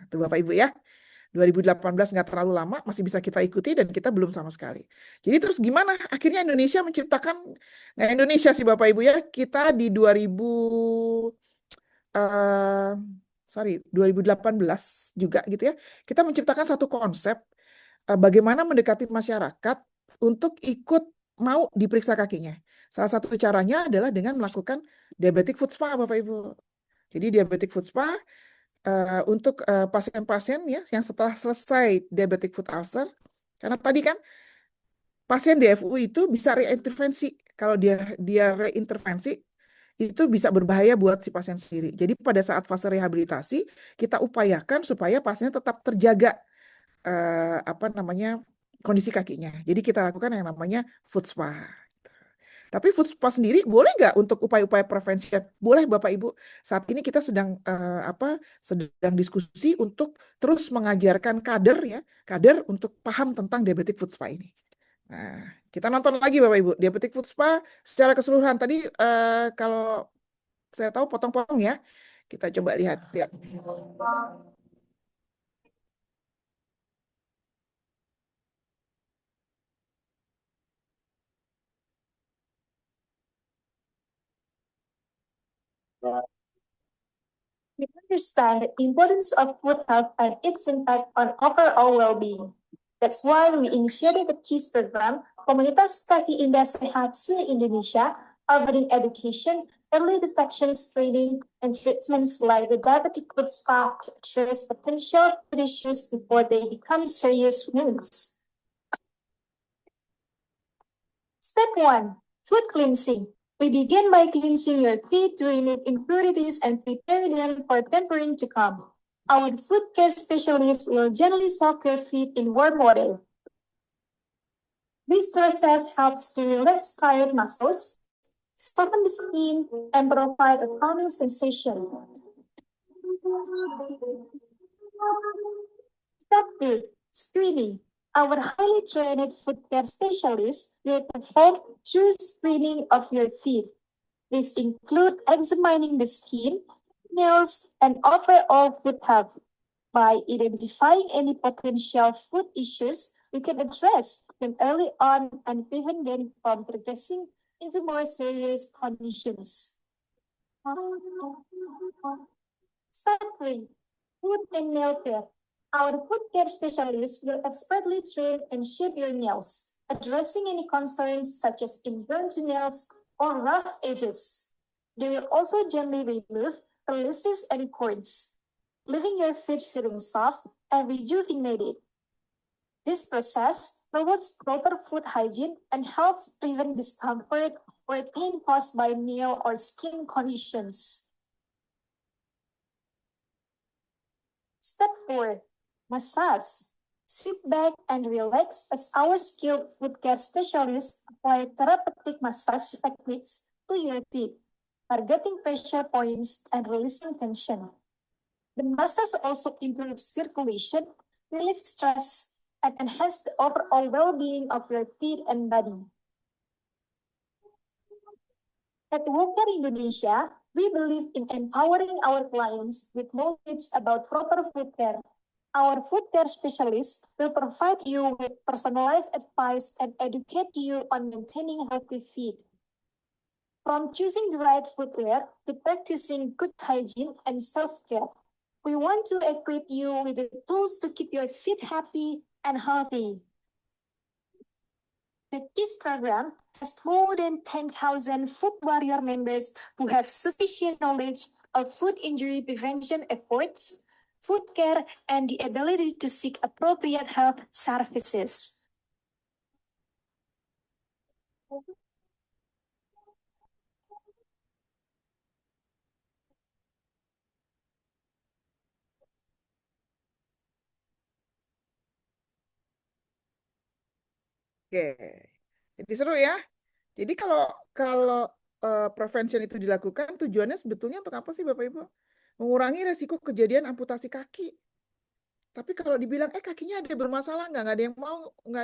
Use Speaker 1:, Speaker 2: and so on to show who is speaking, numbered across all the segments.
Speaker 1: tuh Bapak Ibu ya. 2018 nggak terlalu lama, masih bisa kita ikuti dan kita belum sama sekali. Jadi terus gimana? Akhirnya Indonesia menciptakan, nggak Indonesia sih Bapak Ibu ya, kita di 2018 juga gitu ya, kita menciptakan satu konsep bagaimana mendekati masyarakat untuk ikut mau diperiksa kakinya. Salah satu caranya adalah dengan melakukan diabetic foot spa Bapak Ibu. Jadi diabetic foot spa untuk pasien-pasien ya yang setelah selesai diabetic foot ulcer, karena tadi kan pasien DFU itu bisa reintervensi. Kalau dia reintervensi itu bisa berbahaya buat si pasien sendiri. Jadi pada saat fase rehabilitasi kita upayakan supaya pasiennya tetap terjaga apa namanya kondisi kakinya. Jadi kita lakukan yang namanya foot spa. Tapi food spa sendiri boleh nggak untuk upaya-upaya prevention? Boleh Bapak Ibu. Saat ini kita sedang sedang diskusi untuk terus mengajarkan kader ya, kader untuk paham tentang diabetic foot spa ini. Nah, kita nonton lagi Bapak Ibu, diabetic foot spa secara keseluruhan. Tadi kalau saya tahu potong-potong ya. Kita coba lihat ya.
Speaker 2: We understand the importance of food health and its impact on overall well-being. That's why we initiated the KISS program, Komunitas Kaki Indah Sehat se-Indonesia, offering education, early detection screening, and treatments like the diabetic foot spa to address potential food issues before they become serious wounds. Step 1. Food cleansing. We begin by cleansing your feet to remove impurities and prepare them for tempering to come. Our foot care specialist will gently soak your feet in warm water. This process helps to relax tired muscles, soften the skin, and provide a calming sensation. Step 2. Screening. Our highly trained foot care specialists will perform true screening of your feet. This includes examining the skin, nails, and overall foot health. By identifying any potential foot issues, we can address them early on and prevent them from progressing into more serious conditions. Step 3. Foot and nail care. Our foot care specialists will expertly train and shape your nails, addressing any concerns such as ingrown nails or rough edges. They will also gently remove calluses and cords, leaving your feet feeling soft and rejuvenated. This process promotes proper foot hygiene and helps prevent discomfort or pain caused by nail or skin conditions. Step 4. Massage. Sit back and relax as our skilled foot care specialists apply therapeutic massage techniques to your feet, targeting pressure points and releasing tension. The massage also improves circulation, relieves stress, and enhances the overall well-being of your feet and body. At Walker Indonesia, we believe in empowering our clients with knowledge about proper foot care. Our foot care specialists will provide you with personalized advice and educate you on maintaining healthy feet. From choosing the right footwear to practicing good hygiene and self-care, we want to equip you with the tools to keep your feet happy and healthy. The KISS program has more than 10,000 Foot Warrior members who have sufficient knowledge of foot injury prevention efforts, foot care, and the ability to seek appropriate health services.
Speaker 1: Oke. Jadi seru ya. Jadi kalau kalau prevention itu dilakukan, tujuannya sebetulnya untuk apa sih Bapak Ibu? Mengurangi resiko kejadian amputasi kaki. Tapi kalau dibilang kakinya ada bermasalah nggak ada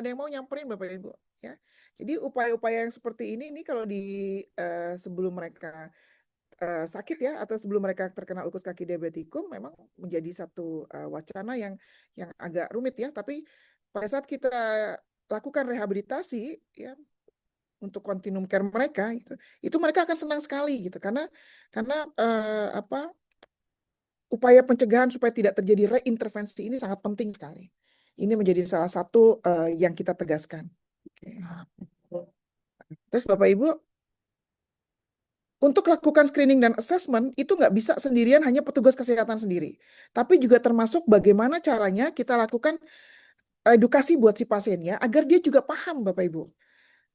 Speaker 1: yang mau nyamperin Bapak Ibu ya. Jadi upaya-upaya yang seperti ini kalau di sebelum mereka sakit ya, atau sebelum mereka terkena ulkus kaki diabetikum, memang menjadi satu wacana yang agak rumit ya. Tapi pada saat kita lakukan rehabilitasi ya untuk continuum care mereka, itu mereka akan senang sekali gitu, karena apa upaya pencegahan supaya tidak terjadi reintervensi ini sangat penting sekali. Ini menjadi salah satu yang kita tegaskan. Oke. Terus Bapak Ibu, untuk lakukan screening dan assessment itu nggak bisa sendirian hanya petugas kesehatan sendiri, tapi juga termasuk bagaimana caranya kita lakukan edukasi buat si pasiennya agar dia juga paham, Bapak Ibu.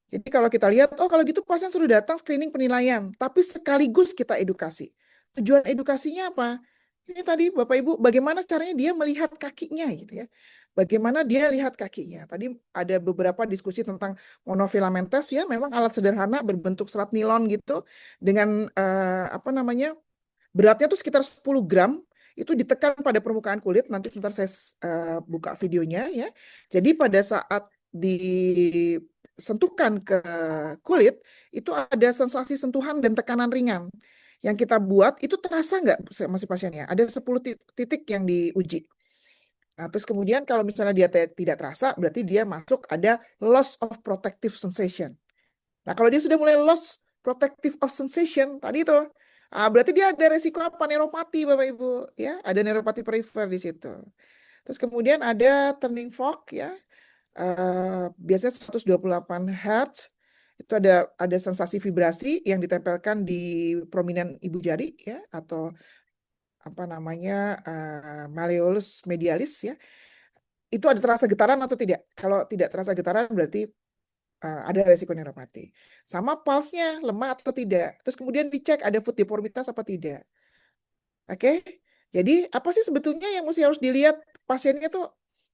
Speaker 1: Jadi kalau kita lihat, oh kalau gitu pasien sudah datang screening penilaian, tapi sekaligus kita edukasi. Tujuan edukasinya apa? Ini tadi Bapak Ibu, bagaimana caranya dia melihat kakinya gitu ya. Bagaimana dia lihat kakinya. Tadi ada beberapa diskusi tentang monofilamentes ya, memang alat sederhana berbentuk serat nilon gitu dengan apa namanya? Beratnya tuh sekitar 10 gram, itu ditekan pada permukaan kulit. Nanti sebentar saya buka videonya ya. Jadi pada saat disentuhkan ke kulit, itu ada sensasi sentuhan dan tekanan ringan. Yang kita buat itu terasa nggak masih pasiennya? Ada 10 titik yang diuji. Nah, terus kemudian kalau misalnya dia tidak terasa, berarti dia masuk ada loss of protective sensation. Nah, kalau dia sudah mulai loss protective of sensation tadi itu, berarti dia ada resiko apa? Neuropati, Bapak Ibu, ya, ada neuropati perifer di situ. Terus kemudian ada turning fork ya, biasanya 128 Hz. Itu ada sensasi vibrasi yang ditempelkan di prominent ibu jari ya, atau apa namanya malleolus medialis ya. Itu ada terasa getaran atau tidak? Kalau tidak terasa getaran berarti ada resiko neuropati. Sama pulse-nya lemah atau tidak. Terus kemudian dicek ada foot deformitas apa tidak. Oke? Jadi apa sih sebetulnya yang harus dilihat pasiennya tuh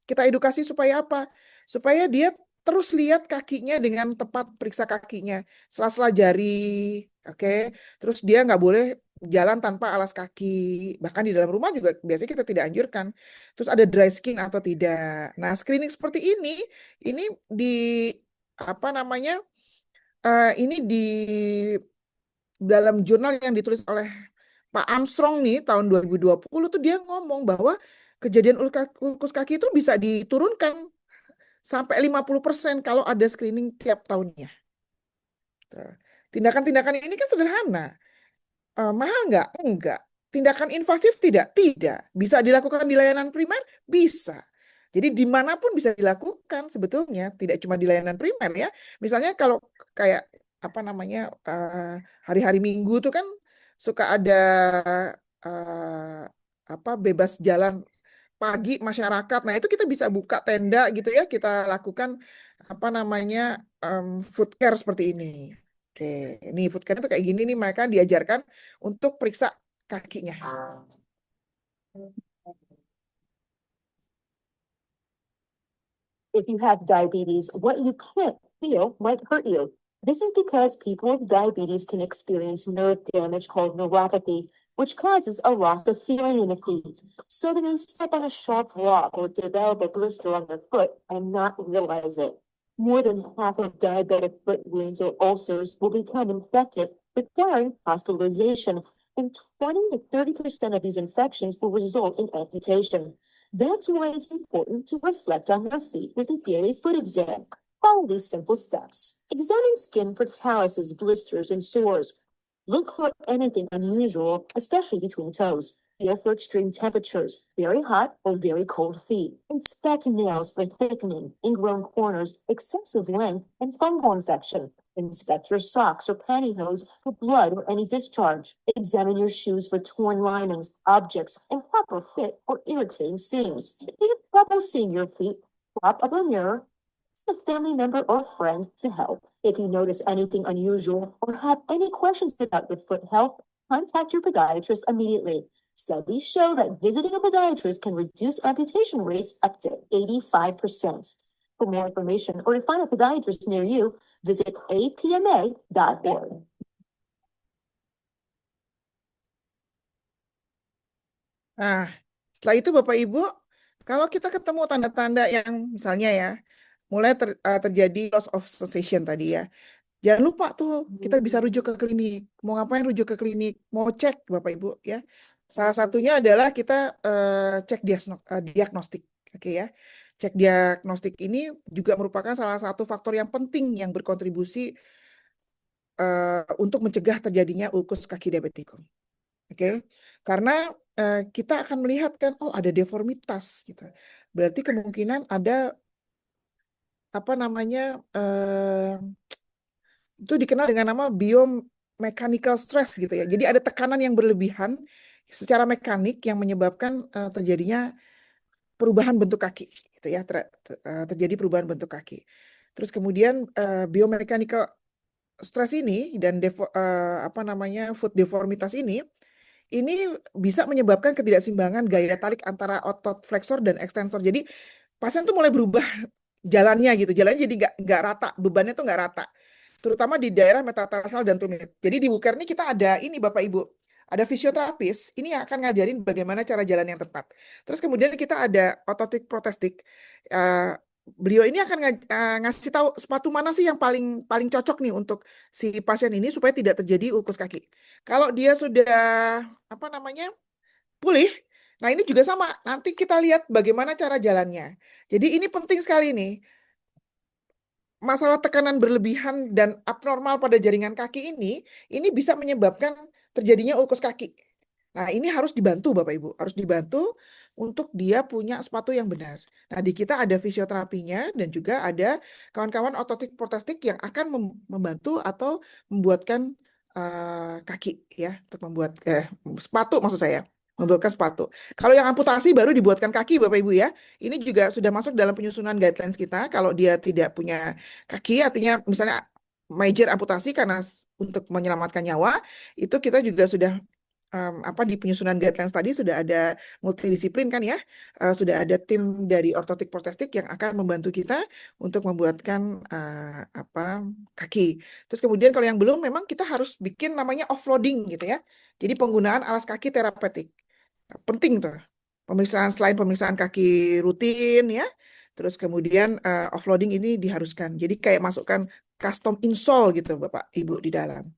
Speaker 1: kita edukasi supaya apa? Supaya dia terus lihat kakinya dengan tepat, periksa kakinya, sela-sela jari, oke? Terus dia nggak boleh jalan tanpa alas kaki. Bahkan di dalam rumah juga biasanya kita tidak anjurkan. Terus ada dry skin atau tidak. Nah, screening seperti ini di apa namanya? Ini di dalam jurnal yang ditulis oleh Pak Armstrong nih tahun 2020 tuh dia ngomong bahwa kejadian ulkus kaki itu bisa diturunkan sampai 50% kalau ada screening tiap tahunnya. Tuh. Tindakan-tindakan ini kan sederhana. Mahal nggak? Enggak. Tindakan invasif tidak? Tidak. Bisa dilakukan di layanan primer? Bisa. Jadi dimanapun bisa dilakukan sebetulnya, tidak cuma di layanan primer ya. Misalnya kalau kayak apa namanya hari-hari Minggu tuh kan suka ada eh, apa bebas jalan pagi masyarakat. Nah itu kita bisa buka tenda gitu ya, kita lakukan apa namanya food care seperti ini. Oke, ini food care itu kayak gini nih mereka diajarkan untuk periksa kakinya.
Speaker 2: If you have diabetes, what you can't feel might hurt you. This is because people with diabetes can experience nerve damage called neuropathy, which causes a loss of feeling in the feet. So they may step on a sharp rock or develop a blister on their foot and not realize it. More than half of diabetic foot wounds or ulcers will become infected, requiring hospitalization, and 20 to 30% of these infections will result in amputation. That's why it's important to reflect on your feet with a daily foot exam. Follow these simple steps. Examine skin for calluses, blisters, and sores. Look for anything unusual, especially between toes. Feel for extreme temperatures, very hot or very cold feet. Inspect nails for thickening, ingrown corners, excessive length, and fungal infection. Inspect your socks or pantyhose for blood or any discharge. Examine your shoes for torn linings, objects, improper fit, or irritating seams. If you have trouble seeing your feet, prop up a mirror, ask a family member or friend to help. If you notice anything unusual or have any questions about your foot health, contact your podiatrist immediately. Studies show that visiting a podiatrist can reduce amputation rates up to 85%. For more information or to find a podiatrist near you, visit apma.org.
Speaker 1: Nah, setelah itu Bapak Ibu, kalau kita ketemu tanda-tanda yang misalnya ya, mulai terjadi loss of sensation tadi ya. Jangan lupa tuh kita bisa rujuk ke klinik. Mau ngapain rujuk ke klinik? Mau cek Bapak Ibu ya. Salah satunya adalah kita cek diagnostik. Oke ya. Cek diagnostik ini juga merupakan salah satu faktor yang penting yang berkontribusi untuk mencegah terjadinya ulkus kaki diabetikum. Oke. Karena kita akan melihat kan, oh ada deformitas gitu. Berarti kemungkinan ada apa namanya itu dikenal dengan nama biomechanical stress gitu ya. Jadi ada tekanan yang berlebihan secara mekanik yang menyebabkan terjadinya perubahan bentuk kaki gitu ya. Terjadi perubahan bentuk kaki. Terus kemudian biomechanical stress ini dan apa namanya foot deformitas ini bisa menyebabkan ketidakseimbangan gaya tarik antara otot flexor dan extensor. Jadi pasien tuh mulai berubah jalannya gitu. Jalannya jadi nggak rata, bebannya tuh nggak rata. Terutama di daerah metatarsal dan tumit. Jadi di Buker ini kita ada ini Bapak Ibu, ada fisioterapis, ini yang akan ngajarin bagaimana cara jalan yang tepat. Terus kemudian kita ada ototik protestik. Beliau ini akan ngasih tahu sepatu mana sih yang paling paling cocok nih untuk si pasien ini supaya tidak terjadi ulkus kaki. Kalau dia sudah apa namanya pulih, nah ini juga sama. Nanti kita lihat bagaimana cara jalannya. Jadi ini penting sekali nih. Masalah tekanan berlebihan dan abnormal pada jaringan kaki ini bisa menyebabkan terjadinya ulkus kaki. Nah, ini harus dibantu Bapak Ibu, harus dibantu untuk dia punya sepatu yang benar. Nah, di kita ada fisioterapinya dan juga ada kawan-kawan ototik protestik yang akan membantu atau membuatkan kaki ya, untuk membuat sepatu maksud saya, membuatkan sepatu. Kalau yang amputasi baru dibuatkan kaki Bapak Ibu ya. Ini juga sudah masuk dalam penyusunan guidelines kita. Kalau dia tidak punya kaki, artinya misalnya major amputasi karena untuk menyelamatkan nyawa, itu kita juga sudah apa di penyusunan guidelines tadi sudah ada multidisiplin kan ya. Sudah ada tim dari ortotik protestik yang akan membantu kita untuk membuatkan apa kaki. Terus kemudian kalau yang belum memang kita harus bikin namanya offloading gitu ya. Jadi penggunaan alas kaki terapeutik. Penting tuh. Pemeriksaan selain pemeriksaan kaki rutin ya. Terus kemudian offloading ini diharuskan. Jadi kayak masukkan custom insole gitu Bapak Ibu di dalam.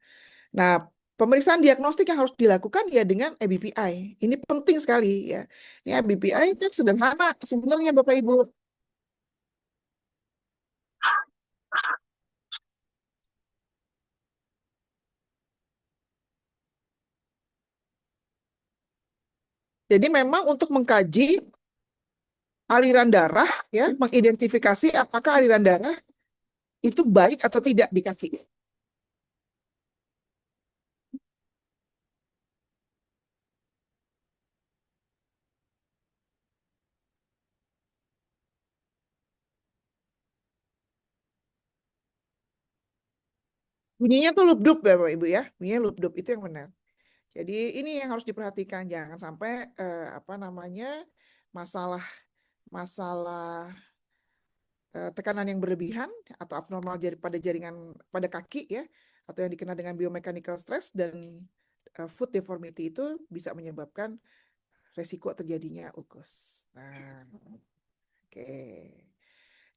Speaker 1: Nah, pemeriksaan diagnostik yang harus dilakukan ya dengan ABPI. Ini penting sekali ya. Ini ABPI kan sederhana sebenarnya Bapak Ibu. Jadi memang untuk mengkaji aliran darah ya, mengidentifikasi apakah aliran darah itu baik atau tidak di kaki. Bunyinya tuh lubdup ya Bapak Ibu ya. Bunyinya lubdup itu yang benar. Jadi ini yang harus diperhatikan jangan sampai apa namanya masalah masalah tekanan yang berlebihan atau abnormal pada jaringan pada kaki ya atau yang dikenal dengan biomechanical stress dan foot deformity itu bisa menyebabkan resiko terjadinya ulkus. Nah, oke.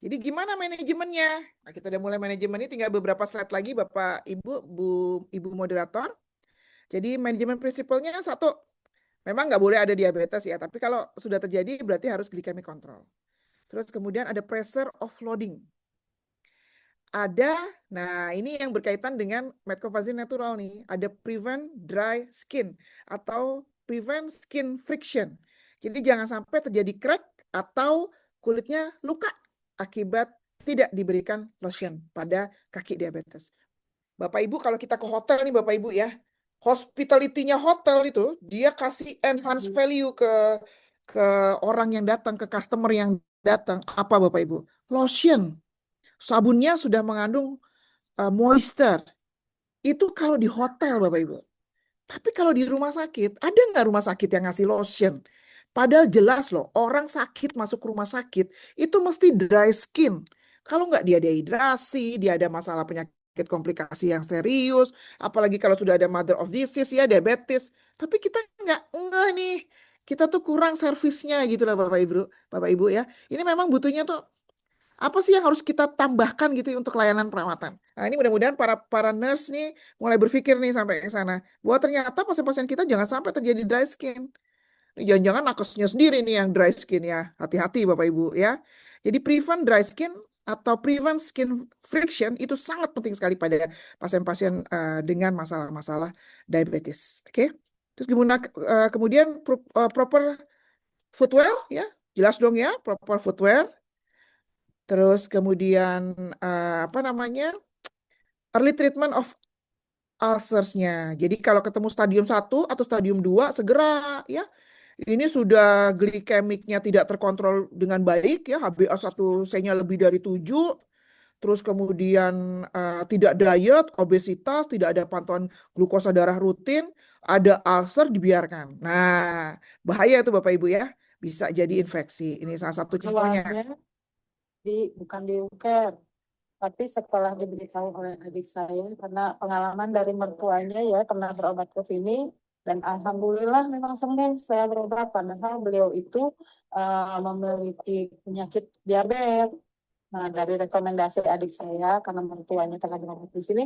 Speaker 1: Jadi gimana manajemennya? Nah, kita udah mulai manajemen ini tinggal beberapa slide lagi Bapak Ibu, Ibu moderator. Jadi manajemen prinsipalnya satu, memang nggak boleh ada diabetes ya, tapi kalau sudah terjadi berarti harus glikemik kontrol. Terus kemudian ada pressure offloading. Ada, nah ini yang berkaitan dengan metcovazine natural nih. Ada prevent dry skin atau prevent skin friction. Jadi jangan sampai terjadi crack atau kulitnya luka akibat tidak diberikan lotion pada kaki diabetes. Bapak Ibu kalau kita ke hotel nih Bapak Ibu ya, hospitality-nya hotel itu dia kasih enhance value ke orang yang datang, ke customer yang datang. Apa Bapak Ibu? Lotion. Sabunnya sudah mengandung moisture. Itu kalau di hotel, Bapak Ibu. Tapi kalau di rumah sakit, ada nggak rumah sakit yang ngasih lotion? Padahal jelas loh, orang sakit masuk rumah sakit, itu mesti dry skin. Kalau nggak dia dehidrasi, dia ada masalah penyakit komplikasi yang serius, apalagi kalau sudah ada mother of disease, ya diabetes. Tapi kita nggak nih. Kita tuh kurang servisnya gitu lah Bapak Ibu ya. Ini memang butuhnya tuh Apa sih yang harus kita tambahkan gitu untuk layanan perawatan? Nah, ini mudah-mudahan para nurse nih mulai berpikir nih sampai ke sana. Bahwa ternyata pasien-pasien kita jangan sampai terjadi dry skin. Ini jangan-jangan nakesnya sendiri nih yang dry skin ya. Hati-hati Bapak Ibu ya. Jadi prevent dry skin atau prevent skin friction itu sangat penting sekali pada pasien-pasien dengan masalah-masalah diabetes. Oke. Terus kemudian proper footwear ya. Jelas dong ya, proper footwear. Terus kemudian apa namanya? Early treatment of ulcers-nya. Jadi kalau ketemu stadium 1 atau stadium 2 segera ya. Ini sudah glikemiknya tidak terkontrol dengan baik ya, HbA1c-nya lebih dari 7, terus kemudian tidak diet, obesitas, tidak ada pantauan glukosa darah rutin, ada ulcer dibiarkan. Nah, bahaya itu Bapak Ibu ya. Bisa jadi infeksi. Ini salah satu contohnya.
Speaker 3: Awalnya bukan di UKER, tapi setelah diberitahu oleh adik saya karena pengalaman dari mertuanya ya pernah berobat ke sini dan alhamdulillah memang sembuh saya berobat padahal beliau itu memiliki penyakit diabetes. Nah, dari rekomendasi adik saya karena mertuanya pernah berobat di sini,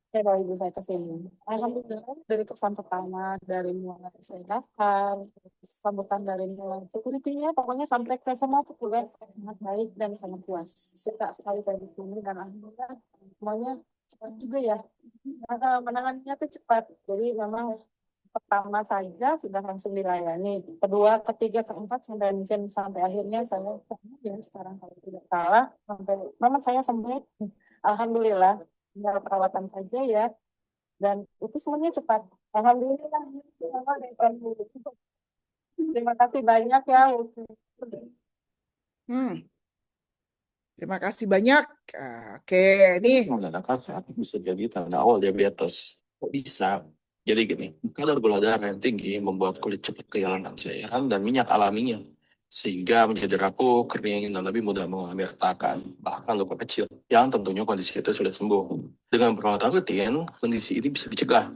Speaker 3: saya bawa ibu saya ke sini. Alhamdulillah dari kesan pertama, dari mulai saya daftar, sambutan dari mulai security-nya, pokoknya sampai ke semua petugas sangat baik dan sangat puas. Suka sekali saya di sini dan alhamdulillah semuanya cepat juga ya. Menangannya tuh cepat. Jadi memang pertama saja sudah langsung dilayani. Kedua, ketiga, keempat sampai mungkin sampai akhirnya saya ya sekarang kalau tidak salah sampai memang saya sembuh. Alhamdulillah tinggal perawatan saja ya dan itu semuanya cepat. Alhamdulillah. Terima kasih banyak ya.
Speaker 1: Hmm, terima kasih banyak. Oke, ini
Speaker 4: Menandakan saat bisa jadi tanda awal diabetes. Kok bisa? Jadi gini, kadar gula darah yang tinggi membuat kulit cepat kehilangan cairan dan minyak alaminya, sehingga menjadi rapuh, kering, dan lebih mudah mengalami retakan, bahkan luka kecil, yang tentunya kondisi itu sudah sembuh. Dengan perawatan rutin, kondisi ini bisa dicegah.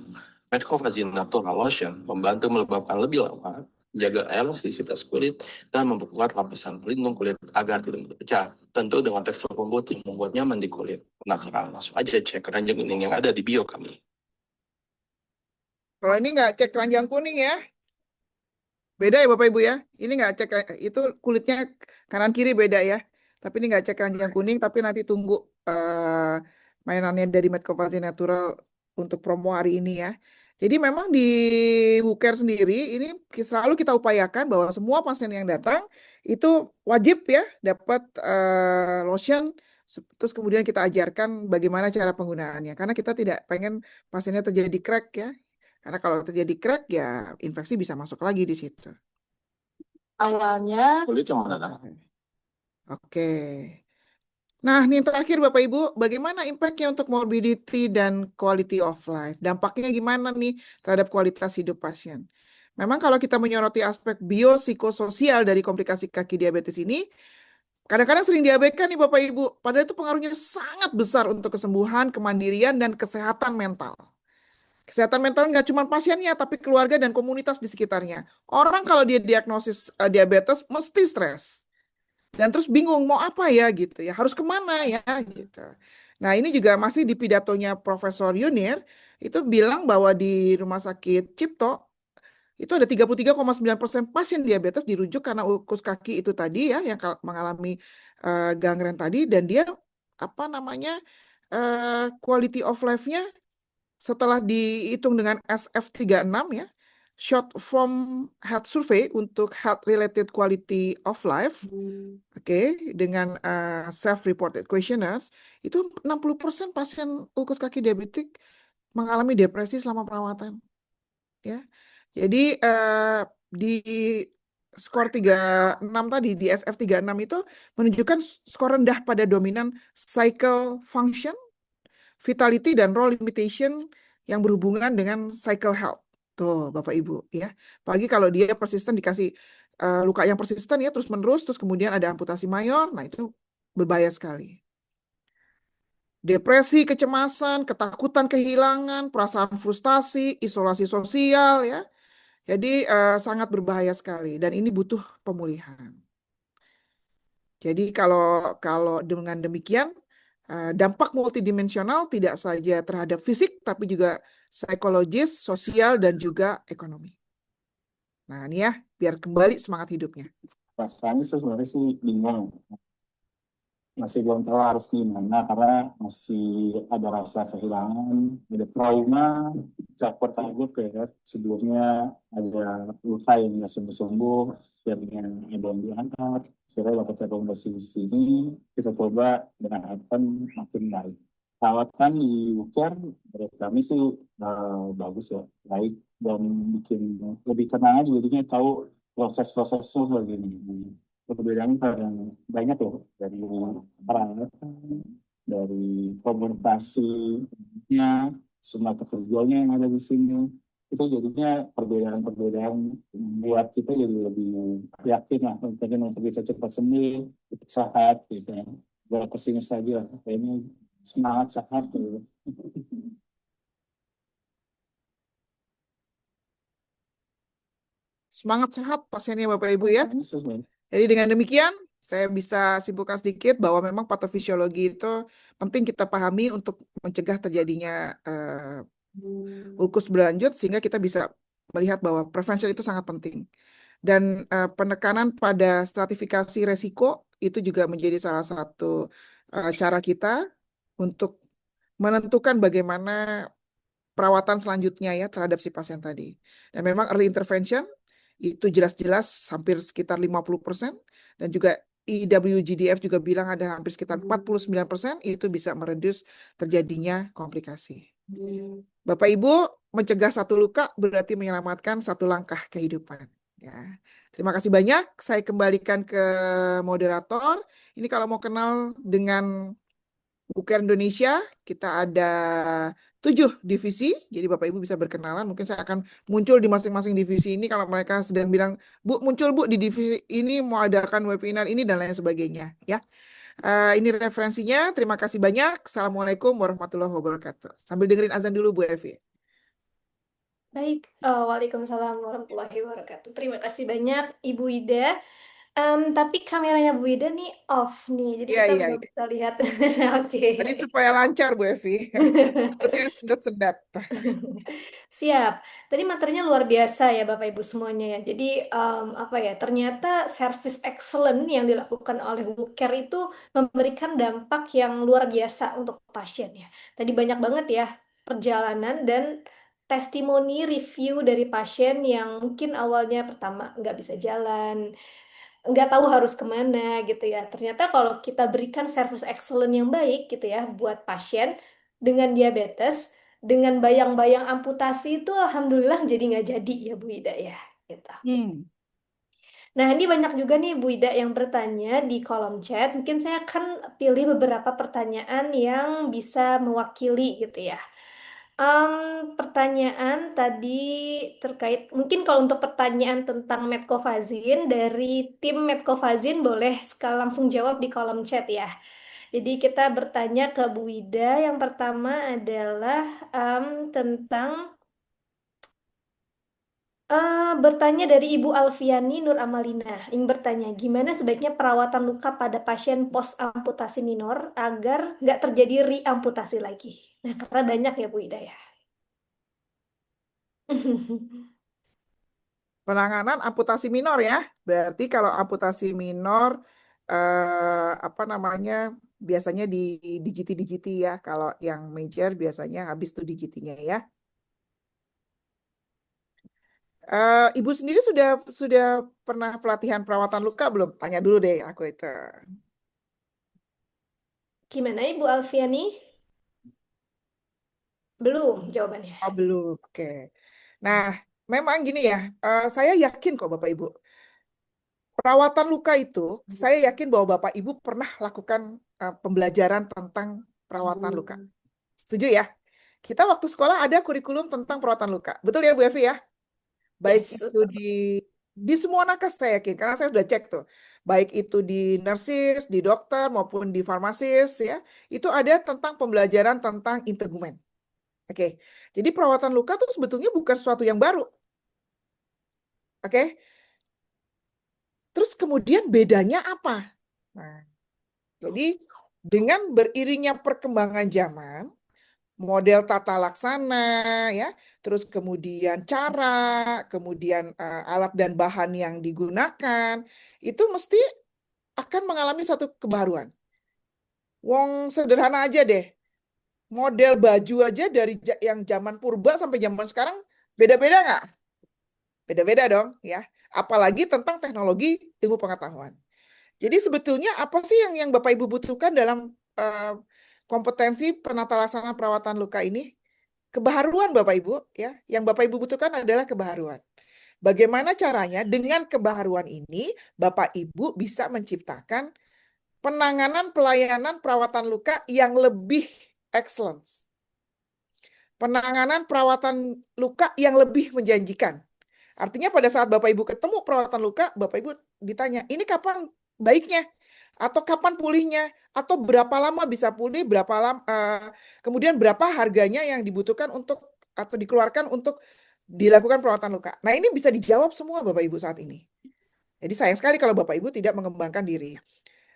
Speaker 4: Metcovazine Natural Lotion membantu melembabkan lebih lama, menjaga elastisitas kulit, dan memperkuat lapisan pelindung kulit agar tidak mudah pecah. Tentu dengan tekstur lembut yang membuat nyaman di kulit. Penasaran? Langsung aja cek keranjang kuning yang ada di bio kami.
Speaker 1: kalau ini nggak cek keranjang kuning ya, beda ya Bapak Ibu ya. Ini nggak cek, itu kulitnya kanan kiri beda ya. Tapi ini nggak cek keranjang kuning, tapi nanti tunggu mainannya dari Medcovazine Natural untuk promo hari ini ya. Jadi memang di WUKER sendiri ini selalu kita upayakan bahwa semua pasien yang datang itu wajib ya dapat lotion. Terus kemudian kita ajarkan bagaimana cara penggunaannya. Karena kita tidak pengen pasiennya terjadi crack ya. Karena kalau terjadi crack ya infeksi bisa masuk lagi di situ.
Speaker 3: Awalnya
Speaker 4: Kulit yang mana?
Speaker 1: Oke. Nah, ini yang terakhir Bapak Ibu, bagaimana impact-nya untuk morbidity dan quality of life? Dampaknya gimana nih terhadap kualitas hidup pasien? Memang kalau kita menyoroti aspek biopsikososial dari komplikasi kaki diabetes ini, kadang-kadang sering diabaikan nih Bapak Ibu, padahal itu pengaruhnya sangat besar untuk kesembuhan, kemandirian, dan kesehatan mental. Kesehatan mental nggak cuma pasiennya, tapi keluarga dan komunitas di sekitarnya. Orang kalau dia diagnosis diabetes, mesti stres. Dan terus bingung mau apa ya gitu ya, harus kemana ya gitu. Nah ini juga masih di pidatonya Profesor Yunir, itu bilang bahwa di Rumah Sakit Cipto, itu ada 33,9% pasien diabetes dirujuk karena ulkus kaki itu tadi ya, yang mengalami gangren tadi, dan dia apa namanya, quality of life-nya setelah dihitung dengan SF36 ya, short form health survey untuk health related quality of life, oke, dengan self-reported questionnaires, itu 60% pasien ulkus kaki diabetik mengalami depresi selama perawatan. Ya. Jadi di skor 36 tadi, di SF36 itu menunjukkan skor rendah pada dominan cycle function, vitality, dan role limitation yang berhubungan dengan cycle health. Tuh, Bapak Ibu, ya. Apalagi kalau dia persisten dikasih luka yang persisten ya, terus-menerus, terus kemudian ada amputasi mayor, nah itu berbahaya sekali. Depresi, kecemasan, ketakutan kehilangan, perasaan frustasi, isolasi sosial ya. Jadi sangat berbahaya sekali dan ini butuh pemulihan. Jadi kalau dengan demikian dampak multidimensional tidak saja terhadap fisik tapi juga psikologis, sosial dan juga ekonomi. Nah, ini ya biar kembali semangat hidupnya.
Speaker 5: Rasanya sebenarnya sih bingung, masih belum tahu harus gimana karena masih ada rasa kehilangan, ada trauma, campur takut ya. Sebelumnya ada luka yang nggak sembuh-sembuh, akhirnya ada yang diangkat, akhirnya dapat rekomendasi di sini, kita coba dengan harapan makin baik. Perawatan di UCAR menurut kami sih bagus ya, baik dan bikin lebih tenang aja jadinya tahu proses-prosesnya begini. Perbedaan yang banyak loh dari peralatan, dari komunikasinya, semua pekerjanya yang ada di sini. Itu jadinya perbedaan-perbedaan buat kita jadi lebih yakin lah untuk bisa cepat sembuh, cepat sehat gitu ya. Buat pesimis saja, kayaknya semangat sehat gitu.
Speaker 1: Semangat sehat pasiennya Bapak Ibu ya.
Speaker 5: Sesuai.
Speaker 1: Jadi dengan demikian, saya bisa simpulkan sedikit bahwa memang patofisiologi itu penting kita pahami untuk mencegah terjadinya ulkus berlanjut sehingga kita bisa melihat bahwa prevention itu sangat penting. Dan penekanan pada stratifikasi resiko itu juga menjadi salah satu cara kita untuk menentukan bagaimana perawatan selanjutnya ya terhadap si pasien tadi. Dan memang early intervention itu jelas-jelas hampir sekitar 50% dan juga IWGDF juga bilang ada hampir sekitar 49% itu bisa mereduce terjadinya komplikasi. Bapak Ibu, mencegah satu luka berarti menyelamatkan satu langkah kehidupan. Ya. Terima kasih banyak. Saya kembalikan ke moderator. Ini kalau mau kenal dengan UCAR Indonesia, kita ada 7 divisi, jadi Bapak Ibu bisa berkenalan. Mungkin saya akan muncul di masing-masing divisi ini kalau mereka sedang bilang, Bu, muncul Bu di divisi ini mau adakan webinar ini dan lain sebagainya. Ya, ini referensinya. Terima kasih banyak. Assalamualaikum warahmatullahi wabarakatuh. Sambil dengerin azan dulu Bu Evi.
Speaker 2: Baik, Waalaikumsalam warahmatullahi wabarakatuh. Terima kasih banyak Ibu Ida. Tapi kameranya Bu Ida nih off nih, jadi
Speaker 1: Iya,
Speaker 2: kita
Speaker 1: iya,
Speaker 2: belum
Speaker 1: iya.
Speaker 2: bisa lihat. Oke.
Speaker 1: Tadi supaya lancar Bu Evi. Takutnya sendat-sendat.
Speaker 2: Siap. Tadi materinya luar biasa ya Bapak Ibu semuanya ya. Jadi apa ya? Ternyata service excellent yang dilakukan oleh WooCare itu memberikan dampak yang luar biasa untuk pasien ya. Tadi banyak banget ya perjalanan dan testimoni review dari pasien yang mungkin awalnya pertama nggak bisa jalan, nggak tahu harus kemana gitu ya. Ternyata kalau kita berikan service excellent yang baik gitu ya buat pasien dengan diabetes, dengan bayang-bayang amputasi itu alhamdulillah jadi nggak jadi ya Bu Ida ya. Gitu. Nah, ini banyak juga nih Bu Ida yang bertanya di kolom chat. Mungkin saya akan pilih beberapa pertanyaan yang bisa mewakili gitu ya. Pertanyaan tadi terkait, mungkin kalau untuk pertanyaan tentang Medcovazin dari tim Medcovazin boleh sekali langsung jawab di kolom chat ya. Jadi kita bertanya ke Bu Ida. Yang pertama adalah tentang bertanya dari Ibu Alfiani Nur Amalina. Ingin bertanya, gimana sebaiknya perawatan luka pada pasien post amputasi minor agar nggak terjadi reamputasi lagi? Nah, karena banyak ya Bu Ida ya.
Speaker 1: Penanganan amputasi minor ya. Berarti kalau amputasi minor apa namanya biasanya di digiti-digiti ya. Kalau yang major biasanya habis tuh digitinya ya. Ibu sendiri sudah pernah pelatihan perawatan luka belum? Tanya dulu deh aku itu.
Speaker 2: Gimana Ibu Alfiani? Belum jawabannya.
Speaker 1: Oh, belum. Oke. Nah, memang gini ya. Saya yakin kok Bapak Ibu. Perawatan luka itu, saya yakin bahwa Bapak Ibu pernah lakukan pembelajaran tentang perawatan luka. Setuju ya? Kita waktu sekolah ada kurikulum tentang perawatan luka. Betul ya Bu Evi ya? Baik
Speaker 2: Yes,
Speaker 1: itu di semua nakes saya yakin, karena saya sudah cek tuh. Baik itu di nurses, di dokter, maupun di farmasis ya. Itu ada tentang pembelajaran tentang integumen. Oke, jadi perawatan luka tuh sebetulnya bukan sesuatu yang baru. Oke, terus kemudian bedanya apa? Nah, jadi dengan beriringnya perkembangan zaman, model tata laksana ya, terus kemudian cara, kemudian alat dan bahan yang digunakan, itu mesti akan mengalami satu kebaruan. Wong sederhana aja deh, model baju aja dari yang zaman purba sampai zaman sekarang beda-beda nggak? Beda-beda dong ya. Apalagi tentang teknologi ilmu pengetahuan. Jadi sebetulnya apa sih yang Bapak Ibu butuhkan dalam kompetensi penata laksana perawatan luka ini? Kebaharuan Bapak Ibu ya. Yang Bapak Ibu butuhkan adalah kebaharuan. Bagaimana caranya dengan kebaharuan ini Bapak Ibu bisa menciptakan penanganan pelayanan perawatan luka yang lebih excellence. Penanganan perawatan luka yang lebih menjanjikan. Artinya pada saat Bapak Ibu ketemu perawatan luka, Bapak Ibu ditanya, ini kapan baiknya? Atau kapan pulihnya? Atau berapa lama bisa pulih? Kemudian berapa harganya yang dibutuhkan untuk atau dikeluarkan untuk dilakukan perawatan luka? Nah, ini bisa dijawab semua Bapak Ibu saat ini. Jadi sayang sekali kalau Bapak Ibu tidak mengembangkan diri.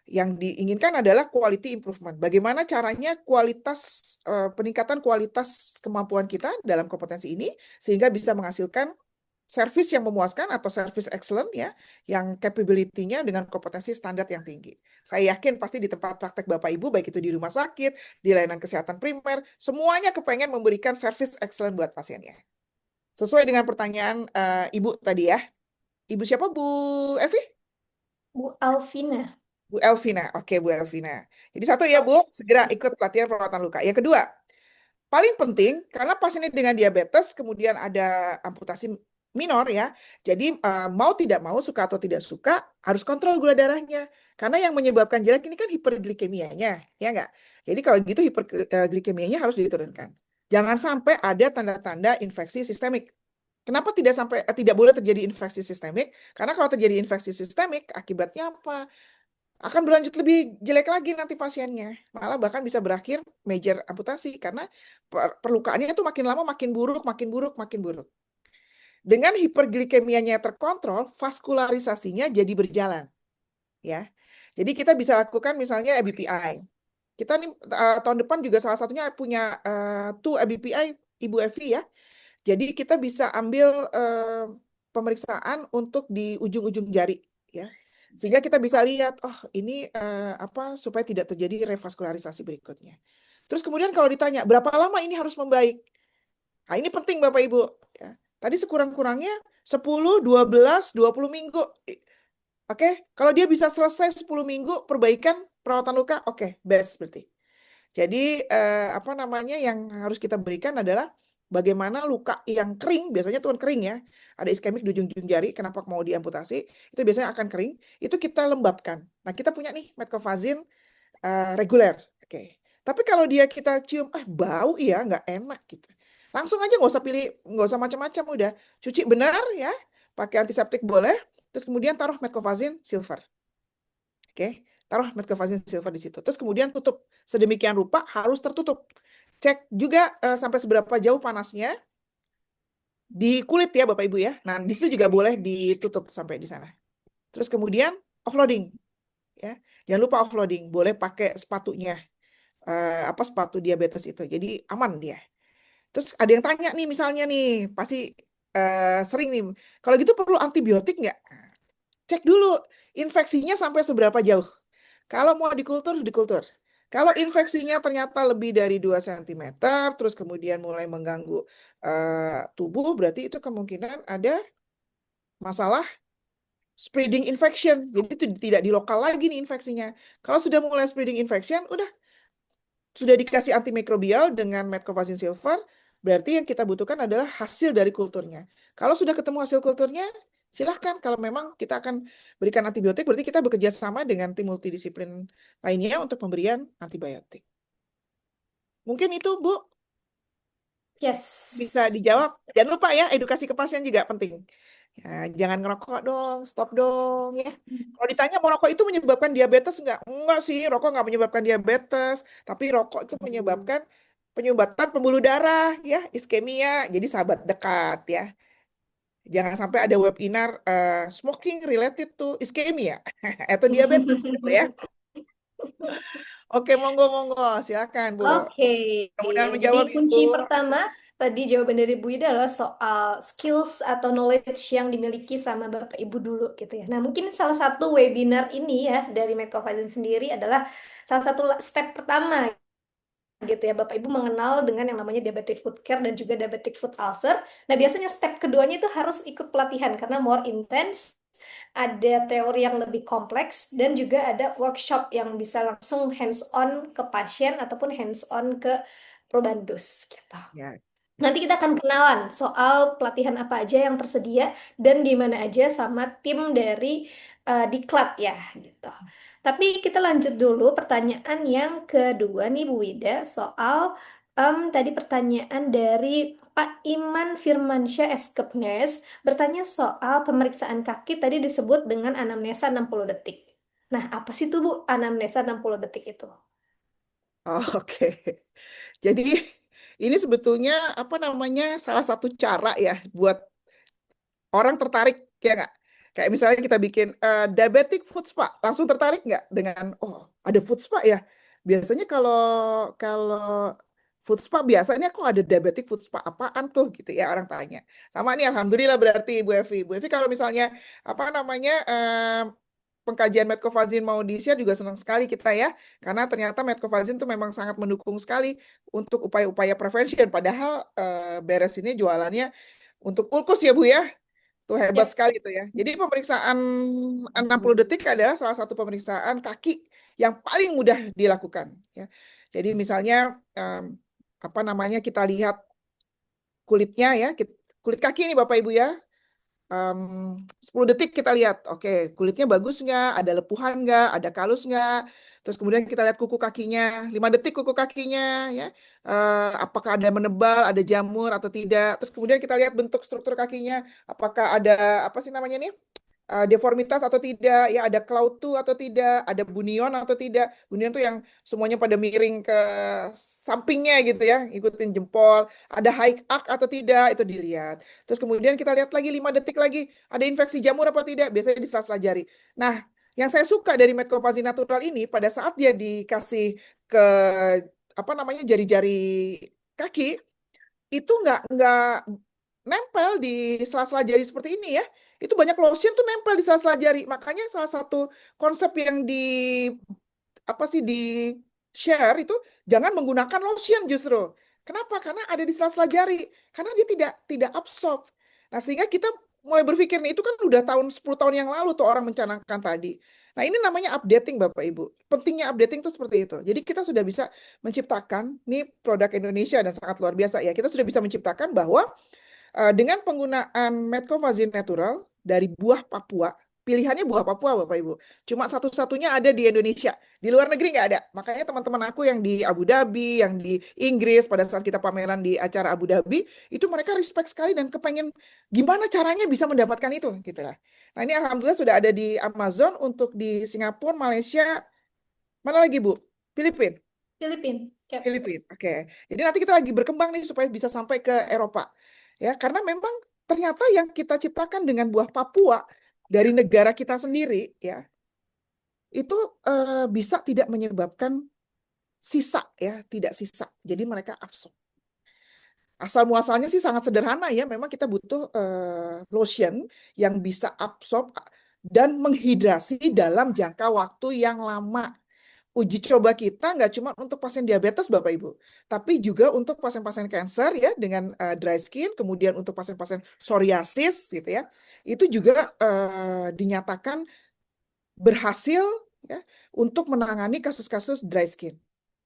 Speaker 1: Yang diinginkan adalah quality improvement. Bagaimana caranya peningkatan kualitas kemampuan kita dalam kompetensi ini sehingga bisa menghasilkan service yang memuaskan atau service excellent ya, yang capability-nya dengan kompetensi standar yang tinggi. Saya yakin pasti di tempat praktek Bapak Ibu, baik itu di rumah sakit, di layanan kesehatan primer, semuanya kepengen memberikan service excellent buat pasiennya. Sesuai dengan pertanyaan Ibu tadi ya. Ibu siapa Bu Evi?
Speaker 2: Bu Alvina.
Speaker 1: Bu Elvina. Oke, Bu Elvina. Jadi satu ya Bu, segera ikut pelatihan perawatan luka. Yang kedua, paling penting karena pasiennya dengan diabetes kemudian ada amputasi minor ya. Jadi mau tidak mau, suka atau tidak suka, harus kontrol gula darahnya. Karena yang menyebabkan jelek ini kan hiperglikemianya, ya enggak? Jadi kalau gitu hiperglikemianya harus diturunkan. Jangan sampai ada tanda-tanda infeksi sistemik. Kenapa tidak boleh terjadi infeksi sistemik? Karena kalau terjadi infeksi sistemik, akibatnya apa? Akan berlanjut lebih jelek lagi nanti pasiennya. Malah bahkan bisa berakhir major amputasi karena perlukaannya itu makin lama makin buruk, makin buruk, makin buruk. Dengan hiperglikemianya terkontrol, vaskularisasinya jadi berjalan. Ya. Jadi kita bisa lakukan misalnya ABPI. Kita nih tahun depan juga salah satunya punya ABPI Ibu Evi ya. Jadi kita bisa ambil pemeriksaan untuk di ujung-ujung jari ya. Sehingga kita bisa lihat, oh ini supaya tidak terjadi revaskularisasi berikutnya. Terus kemudian kalau ditanya, berapa lama ini harus membaik? Nah ini penting Bapak Ibu. Ya. Tadi sekurang-kurangnya 10, 12, 20 minggu. Oke, kalau dia bisa selesai 10 minggu perbaikan perawatan luka, oke, best berarti. Jadi yang harus kita berikan adalah bagaimana luka yang kering, biasanya tuh kan kering ya, ada iskemik di ujung-ujung jari, kenapa mau diamputasi, itu biasanya akan kering, itu kita lembabkan. Nah kita punya nih metcovazin reguler, oke. Tapi kalau dia kita cium, bau iya, nggak enak gitu. Langsung aja nggak usah pilih, nggak usah macam-macam, udah cuci benar ya, pakai antiseptik boleh, terus kemudian taruh metcovazin silver, oke. Taruh metcovazin silver di situ. Terus kemudian tutup sedemikian rupa harus tertutup. Cek juga sampai seberapa jauh panasnya di kulit ya Bapak Ibu ya. Nah, di situ juga boleh ditutup sampai di sana. Terus kemudian offloading ya. Jangan lupa offloading, boleh pakai sepatunya. Sepatu diabetes itu. Jadi aman dia. Terus ada yang tanya nih misalnya nih, pasti sering nih. Kalau gitu perlu antibiotik nggak? Cek dulu infeksinya sampai seberapa jauh. Kalau mau dikultur, dikultur. Kalau infeksinya ternyata lebih dari 2 cm, terus kemudian mulai mengganggu tubuh, berarti itu kemungkinan ada masalah spreading infection. Jadi itu tidak di lokal lagi nih infeksinya. Kalau sudah mulai spreading infection, udah sudah dikasih antimikrobial dengan metcovazin silver, berarti yang kita butuhkan adalah hasil dari kulturnya. Kalau sudah ketemu hasil kulturnya, silahkan. Kalau memang kita akan berikan antibiotik, berarti kita bekerja sama dengan tim multidisiplin lainnya untuk pemberian antibiotik. Mungkin itu, Bu,
Speaker 2: Yes.
Speaker 1: bisa dijawab. Jangan lupa ya, edukasi ke pasien juga penting. Ya, jangan ngerokok dong, stop dong ya. Kalau ditanya mau rokok itu menyebabkan diabetes enggak? Enggak sih, rokok enggak menyebabkan diabetes, tapi rokok itu menyebabkan penyumbatan pembuluh darah ya, iskemia. Jadi sahabat dekat ya. Jangan sampai ada webinar smoking related to iskemia atau diabetes gitu ya. Oke, monggo, silakan Bu.
Speaker 2: Oke,
Speaker 1: Mudah-mudahan
Speaker 2: jadi
Speaker 1: menjawab Ibu.
Speaker 2: kunci pertama tadi jawaban dari Bu Ida adalah soal skills atau knowledge yang dimiliki sama Bapak Ibu dulu gitu ya. Nah, mungkin salah satu webinar ini ya dari Medcovisine sendiri adalah salah satu step pertama gitu ya. Bapak Ibu mengenal dengan yang namanya diabetic foot care dan juga diabetic foot ulcer. Nah, biasanya step keduanya itu harus ikut pelatihan karena more intense, ada teori yang lebih kompleks, dan juga ada workshop yang bisa langsung hands-on ke pasien ataupun hands-on ke probandus gitu.
Speaker 1: Ya.
Speaker 2: Nanti kita akan kenalan soal pelatihan apa aja yang tersedia dan di mana aja sama tim dari Diklat ya gitu. Tapi kita lanjut dulu pertanyaan yang kedua nih Bu Wida soal tadi pertanyaan dari Pak Iman Firmansyah Eskepnes bertanya soal pemeriksaan kaki tadi disebut dengan anamnesa 60 detik. Nah, apa sih tuh Bu anamnesa 60 detik itu?
Speaker 1: Oh, oke. Jadi ini sebetulnya apa namanya salah satu cara ya buat orang tertarik ya nggak? Kayak misalnya kita bikin diabetic foot spa, langsung tertarik nggak dengan oh ada foot spa ya? Biasanya kalau kalau foot spa biasanya kok ada diabetic foot spa apaan tuh gitu ya orang tanya. Sama nih alhamdulillah berarti Bu Evi. Bu Evi kalau misalnya apa namanya pengkajian Medcovisine mau di-share juga senang sekali kita ya. Karena ternyata Medcovisine tuh memang sangat mendukung sekali untuk upaya-upaya prevention. Padahal beres ini jualannya untuk ulkus ya Bu ya. Tuh hebat
Speaker 2: Ya.
Speaker 1: sekali itu ya. Jadi pemeriksaan 60 detik adalah salah satu pemeriksaan kaki yang paling mudah dilakukan ya. Jadi misalnya apa namanya kita lihat kulitnya ya, kulit kaki ini Bapak Ibu ya. 10 detik kita lihat, oke, kulitnya bagus nggak, ada lepuhan nggak, ada kalus nggak, terus kemudian kita lihat kuku kakinya, 5 detik kuku kakinya, ya, apakah ada menebal, ada jamur atau tidak, terus kemudian kita lihat bentuk struktur kakinya, apakah ada apa sih namanya nih, deformitas atau tidak, ya ada klautu atau tidak, ada bunion atau tidak. Bunion tuh yang semuanya pada miring ke sampingnya gitu ya, ikutin jempol. Ada high arc atau tidak, itu dilihat. Terus kemudian kita lihat lagi 5 detik lagi, ada infeksi jamur apa tidak, biasanya di sela-sela jari. Nah, yang saya suka dari Medcovisine Natural ini, pada saat dia dikasih ke apa namanya jari-jari kaki, itu nggak nempel di sela-sela jari seperti ini ya. Itu banyak lotion tuh nempel di sela-sela jari. Makanya salah satu konsep yang di apa sih di share itu jangan menggunakan lotion justru. Kenapa? Karena ada di sela-sela jari. Karena dia tidak absorb. Nah, sehingga kita mulai berpikir nih itu kan udah 10 tahun yang lalu tuh orang mencanangkan tadi. Nah, ini namanya updating Bapak Ibu. Pentingnya updating tuh seperti itu. Jadi kita sudah bisa menciptakan nih produk Indonesia dan sangat luar biasa ya. Kita sudah bisa menciptakan bahwa dengan penggunaan Medcovisine Natural dari buah Papua, pilihannya buah Papua Bapak Ibu. Cuma satu-satunya ada di Indonesia. Di luar negeri nggak ada. Makanya teman-teman aku yang di Abu Dhabi, yang di Inggris, pada saat kita pameran di acara Abu Dhabi, itu mereka respect sekali dan kepengen gimana caranya bisa mendapatkan itu. Gitu lah. Nah ini Alhamdulillah sudah ada di Amazon untuk di Singapura, Malaysia, mana lagi Bu? Filipina.
Speaker 2: Filipin. Yap.
Speaker 1: Filipina. Oke. Jadi nanti kita lagi berkembang nih supaya bisa sampai ke Eropa. Ya, karena memang ternyata yang kita ciptakan dengan buah Papua dari negara kita sendiri ya, itu bisa tidak menyebabkan sisa ya, tidak sisa. Jadi mereka absorb. Asal muasalnya sih sangat sederhana ya. Memang kita butuh lotion yang bisa absorb dan menghidrasi dalam jangka waktu yang lama. Uji coba kita nggak cuma untuk pasien diabetes Bapak Ibu, tapi juga untuk pasien-pasien kanker ya dengan dry skin, kemudian untuk pasien-pasien psoriasis gitu ya, itu juga dinyatakan berhasil ya untuk menangani kasus-kasus dry skin.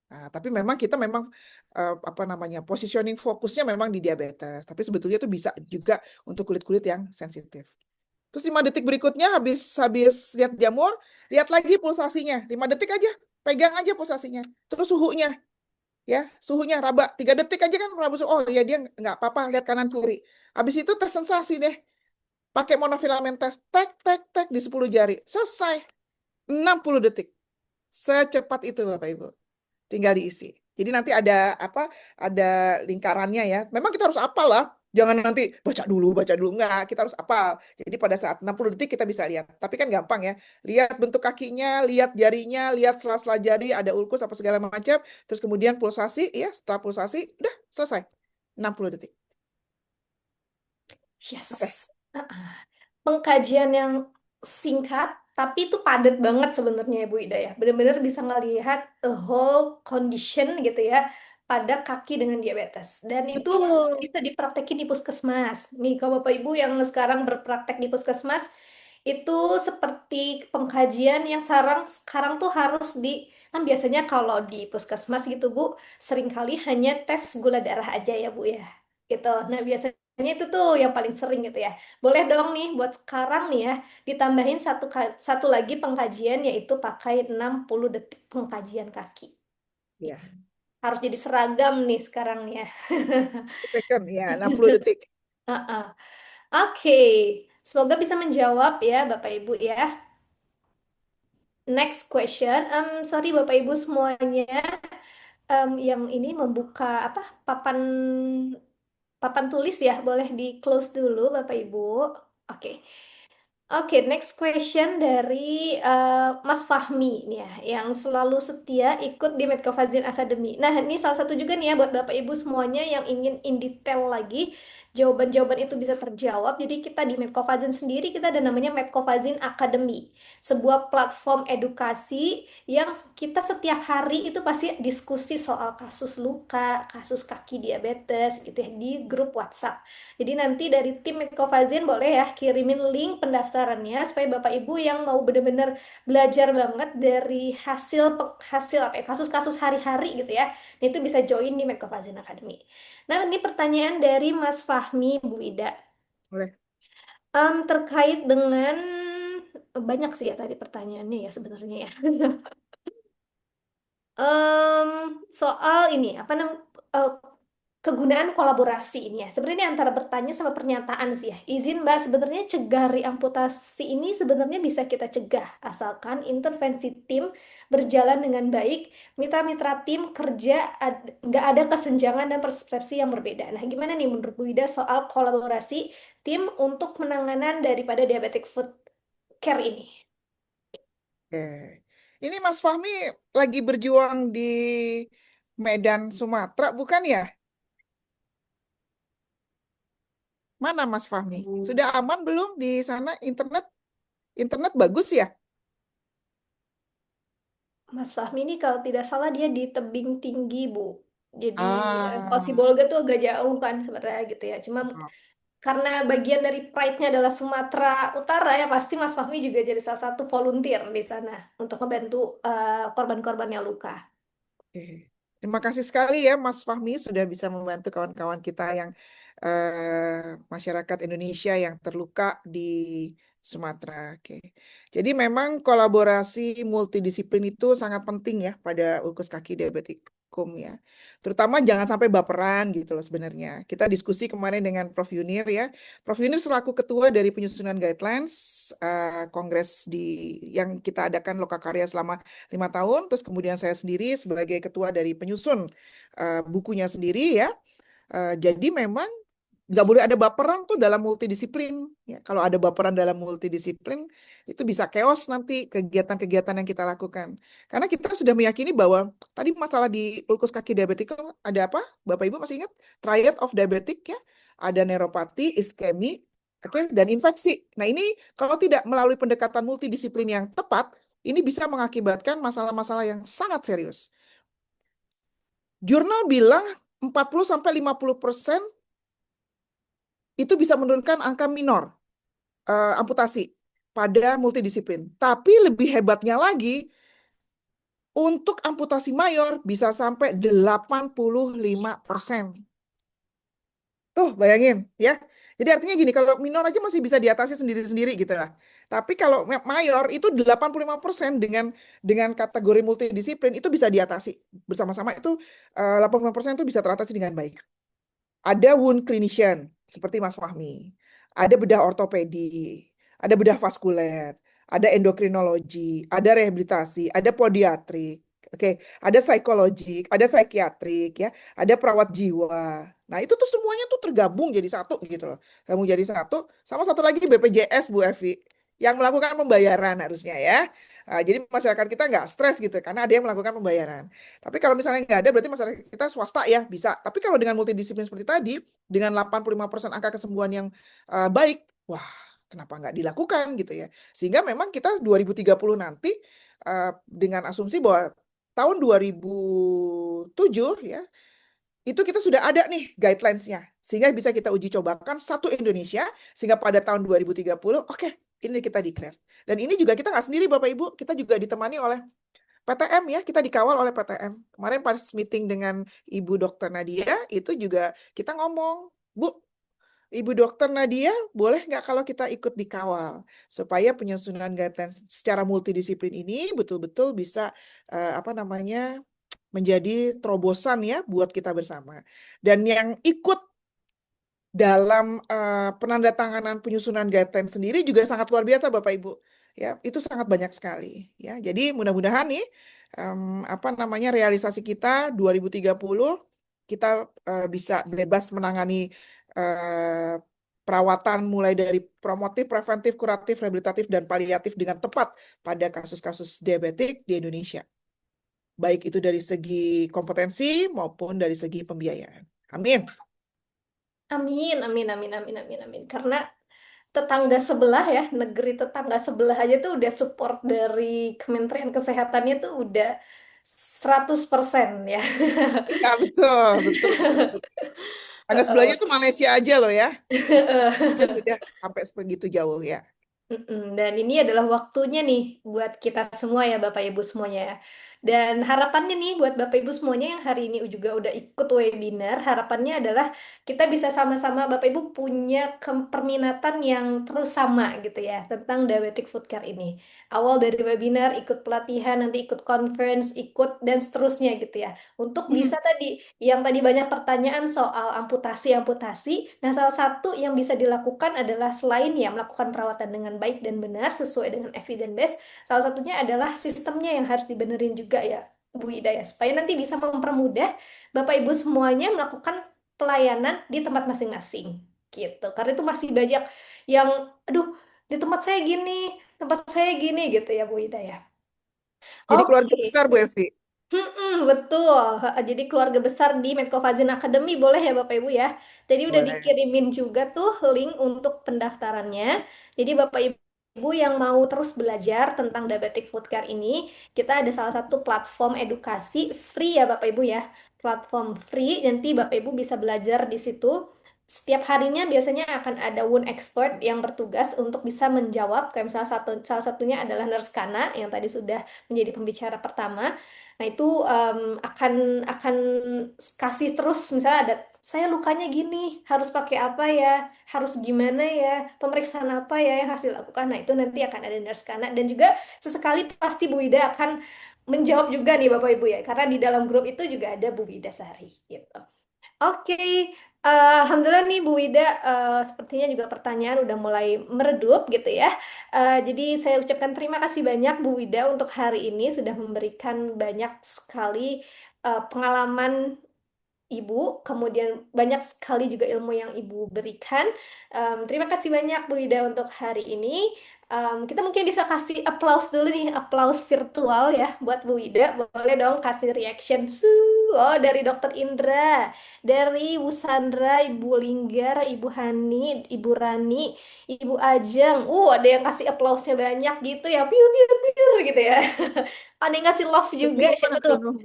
Speaker 1: Nah, tapi memang kita memang apa namanya positioning fokusnya memang di diabetes, tapi sebetulnya itu bisa juga untuk kulit-kulit yang sensitif. Terus 5 detik berikutnya habis lihat jamur, lihat lagi pulsasinya. 5 detik aja, pegang aja pulsasinya. Terus suhunya, ya suhunya raba. 3 detik aja kan raba suhu. Oh ya dia nggak apa-apa, lihat kanan kiri. Habis itu tes sensasi deh. Pakai monofilament tes, tek, tek, tek di 10 jari. Selesai. 60 detik. Secepat itu Bapak Ibu. Tinggal diisi. Jadi nanti ada apa? Ada lingkarannya ya. Memang kita harus hafal lah. Jangan nanti baca dulu. Enggak, kita harus hafal. Jadi pada saat 60 detik kita bisa lihat. Tapi kan gampang ya. Lihat bentuk kakinya, lihat jarinya, lihat sela-sela jari, ada ulkus apa segala macam. Terus kemudian pulsasi, ya setelah pulsasi, udah selesai. 60 detik.
Speaker 2: Yes.
Speaker 1: Oke.
Speaker 2: Pengkajian yang singkat, tapi itu padat banget sebenarnya ya Bu Ida ya. Benar-benar bisa ngelihat a whole condition gitu ya pada kaki dengan diabetes. Dan itu
Speaker 1: Betul.
Speaker 2: bisa dipraktekin di puskesmas. Nih kalau Bapak Ibu yang sekarang berpraktek di puskesmas, itu seperti pengkajian yang sekarang tuh harus kan biasanya kalau di puskesmas gitu Bu, seringkali hanya tes gula darah aja ya Bu ya. Gitu. Nah, biasanya itu tuh yang paling sering gitu ya. Boleh dong nih buat sekarang nih ya, ditambahin satu lagi pengkajian yaitu pakai 60 detik pengkajian kaki.
Speaker 1: Ya.
Speaker 2: Harus jadi seragam nih sekarang nih ya.
Speaker 1: Second, ya 60 detik.
Speaker 2: Heeh. Oke, semoga bisa menjawab ya Bapak Ibu ya. Next question, sorry Bapak Ibu semuanya, yang ini membuka apa papan papan tulis ya, boleh di close dulu Bapak Ibu. Oke. Oke, next question dari Mas Fahmi nih ya, yang selalu setia ikut di Medcofazin Academy. Nah, ini salah satu juga nih ya buat Bapak Ibu semuanya yang ingin in detail lagi, jawaban-jawaban itu bisa terjawab. Jadi kita di Medcofazin sendiri, kita ada namanya Medcofazin Academy, sebuah platform edukasi yang kita setiap hari itu pasti diskusi soal kasus luka, kasus kaki diabetes gitu ya, di grup WhatsApp. Jadi nanti dari tim Medcofazin boleh ya kirimin link pendaftarannya supaya Bapak Ibu yang mau benar-benar belajar banget dari hasil apa ya, kasus-kasus hari-hari gitu ya. Nah, itu bisa join di Medcofazin Academy. Nah, ini pertanyaan dari Mas Fahmi Bu Ida.
Speaker 1: Boleh.
Speaker 2: Terkait dengan banyak sih ya tadi pertanyaannya ya sebenarnya ya. Soal ini apa namanya kegunaan kolaborasi ini ya. Sebenarnya antara bertanya sama pernyataan sih ya. Izin Mbak, sebenarnya cegah reamputasi ini sebenarnya bisa kita cegah asalkan intervensi tim berjalan dengan baik, mitra-mitra tim kerja nggak ada kesenjangan dan persepsi yang berbeda. Nah, gimana nih menurut Bu Ida soal kolaborasi tim untuk penanganan daripada diabetic foot care ini?
Speaker 1: Oke. Ini Mas Fahmi lagi berjuang di Medan, Sumatera, bukan ya? Mana Mas Fahmi? Sudah aman belum di sana internet? Internet bagus ya?
Speaker 2: Mas Fahmi ini kalau tidak salah dia di tebing tinggi, Bu. Jadi kalau
Speaker 1: Ah,
Speaker 2: Sibolga tuh agak jauh kan sebenarnya gitu ya. Cuma karena bagian dari pride-nya adalah Sumatera Utara ya pasti Mas Fahmi juga jadi salah satu volunteer di sana untuk membantu korban-korban yang luka.
Speaker 1: oke. Terima kasih sekali ya Mas Fahmi sudah bisa membantu kawan-kawan kita yang masyarakat Indonesia yang terluka di Sumatera. Oke. Jadi memang kolaborasi multidisiplin itu sangat penting ya pada ulkus kaki diabetikum ya. Terutama jangan sampai baperan gitu loh sebenarnya. Kita diskusi kemarin dengan Prof Yunir ya. Prof Yunir selaku ketua dari penyusunan guidelines kongres yang kita adakan Lokakarya selama 5 tahun. Terus kemudian saya sendiri sebagai ketua dari penyusun bukunya sendiri ya. Jadi memang nggak boleh ada baperan tuh dalam multidisiplin. Ya, kalau ada baperan dalam multidisiplin, itu bisa chaos nanti kegiatan-kegiatan yang kita lakukan. Karena kita sudah meyakini bahwa tadi masalah di ulkus kaki diabetik ada apa? Bapak Ibu masih ingat? Triad of diabetic ya. Ada neuropati, iskemi, oke, dan infeksi. Nah ini kalau tidak melalui pendekatan multidisiplin yang tepat, ini bisa mengakibatkan masalah-masalah yang sangat serius. Jurnal bilang 40-50% itu bisa menurunkan angka minor amputasi pada multidisiplin. Tapi lebih hebatnya lagi, untuk amputasi mayor bisa sampai 85%. Tuh, bayangin ya. Jadi artinya gini, kalau minor aja masih bisa diatasi sendiri-sendiri gitu lah. Tapi kalau mayor itu 85% dengan kategori multidisiplin itu bisa diatasi. Bersama-sama itu 85% itu bisa teratasi dengan baik. Ada wound clinician seperti Mas Fahmi, ada bedah ortopedi, ada bedah vaskuler, ada endokrinologi, ada rehabilitasi, ada podiatrik. Oke, ada psikologik, ada psikiatrik ya, ada perawat jiwa. Nah, itu tuh semuanya tuh tergabung jadi satu gitu loh. Kamu jadi satu, sama satu lagi BPJS Bu Evi yang melakukan pembayaran harusnya ya. Jadi masyarakat kita nggak stres gitu karena ada yang melakukan pembayaran. Tapi kalau misalnya nggak ada berarti masyarakat kita swasta ya bisa. Tapi kalau dengan multidisiplin seperti tadi, dengan 85% angka kesembuhan yang baik, wah kenapa nggak dilakukan gitu ya. Sehingga memang kita 2030 nanti dengan asumsi bahwa tahun 2007 ya, itu kita sudah ada nih guidelines-nya. Sehingga bisa kita uji cobakan satu Indonesia, sehingga pada tahun 2030, oke, ini kita declare. Dan ini juga kita nggak sendiri Bapak Ibu, kita juga ditemani oleh PTM ya, kita dikawal oleh PTM. Kemarin pas meeting dengan Ibu Dokter Nadia, itu juga kita ngomong, Bu, Ibu Dokter Nadia, boleh nggak kalau kita ikut dikawal supaya penyusunan guidelines secara multidisiplin ini betul-betul bisa apa namanya menjadi terobosan ya buat kita bersama. Dan yang ikut dalam penandatanganan penyusunan guidelines sendiri juga sangat luar biasa Bapak Ibu. Ya, itu sangat banyak sekali ya. Jadi mudah-mudahan nih apa namanya realisasi kita 2030 kita bisa bebas menangani eh, perawatan mulai dari promotif, preventif, kuratif, rehabilitatif dan paliatif dengan tepat pada kasus-kasus diabetik di Indonesia. Baik itu dari segi kompetensi maupun dari segi pembiayaan. Amin.
Speaker 2: Amin, amin, amin, amin, amin, amin. Karena tetangga sebelah ya, negeri tetangga sebelah aja tuh udah support dari Kementerian Kesehatannya tuh udah 100% ya.
Speaker 1: Iya, betul, betul, betul, betul. Tangga sebelahnya tuh Malaysia aja loh ya. Dia sudah sampai sebegitu jauh ya.
Speaker 2: Dan ini adalah waktunya nih buat kita semua ya Bapak Ibu semuanya ya. Dan harapannya nih buat Bapak Ibu semuanya yang hari ini juga udah ikut webinar, harapannya adalah kita bisa sama-sama Bapak Ibu punya perminatan yang terus sama gitu ya tentang diabetic food care ini. Awal dari webinar, ikut pelatihan, nanti ikut conference, ikut dan seterusnya gitu ya. Untuk bisa tadi, yang tadi banyak pertanyaan soal amputasi-amputasi, nah salah satu yang bisa dilakukan adalah selain ya melakukan perawatan dengan baik dan benar sesuai dengan evidence base, salah satunya adalah sistemnya yang harus dibenerin juga ya Bu Ida ya, supaya nanti bisa mempermudah Bapak Ibu semuanya melakukan pelayanan di tempat masing-masing gitu. Karena itu masih banyak yang, aduh, di tempat saya gini gitu ya Bu Ida ya.
Speaker 1: Jadi keluarga
Speaker 2: Oke.
Speaker 1: besar Bu Evi.
Speaker 2: Betul. Jadi keluarga besar di Medcovazin Academy boleh ya Bapak Ibu ya. Jadi udah
Speaker 1: Boleh.
Speaker 2: dikirimin juga tuh link untuk pendaftarannya. Jadi Bapak Ibu yang mau terus belajar tentang diabetic food care ini, kita ada salah satu platform edukasi free ya Bapak Ibu ya. Platform free, nanti Bapak Ibu bisa belajar di situ. Setiap harinya biasanya akan ada wound expert yang bertugas untuk bisa menjawab. Kayak misalnya salah satunya adalah Nurse Kana yang tadi sudah menjadi pembicara pertama. Nah, itu akan kasih terus misalnya ada saya lukanya gini, harus pakai apa ya, harus gimana ya, pemeriksaan apa ya yang harus dilakukan. Nah, itu nanti akan ada nurse Kana dan juga sesekali pasti Bu Ida akan menjawab juga nih Bapak Ibu ya, karena di dalam grup itu juga ada Bu Ida Sari gitu. Oke, Alhamdulillah nih Bu Wida, sepertinya juga pertanyaan udah mulai meredup gitu ya. Jadi saya ucapkan terima kasih banyak Bu Wida untuk hari ini sudah memberikan banyak sekali pengalaman Ibu, kemudian banyak sekali juga ilmu yang Ibu berikan. Terima kasih banyak Bu Ida untuk hari ini. Kita mungkin bisa kasih applause dulu nih, applause virtual ya buat Bu Ida. Boleh dong kasih reaction. Oh, dari Dokter Indra, dari Bu Sandra, Ibu Linggar, Ibu Hani, Ibu Rani, Ibu Ajeng. Ada yang kasih applause-nya banyak gitu ya. Piu, piu, piu gitu ya. Ada yang kasih love juga, siapa tuh?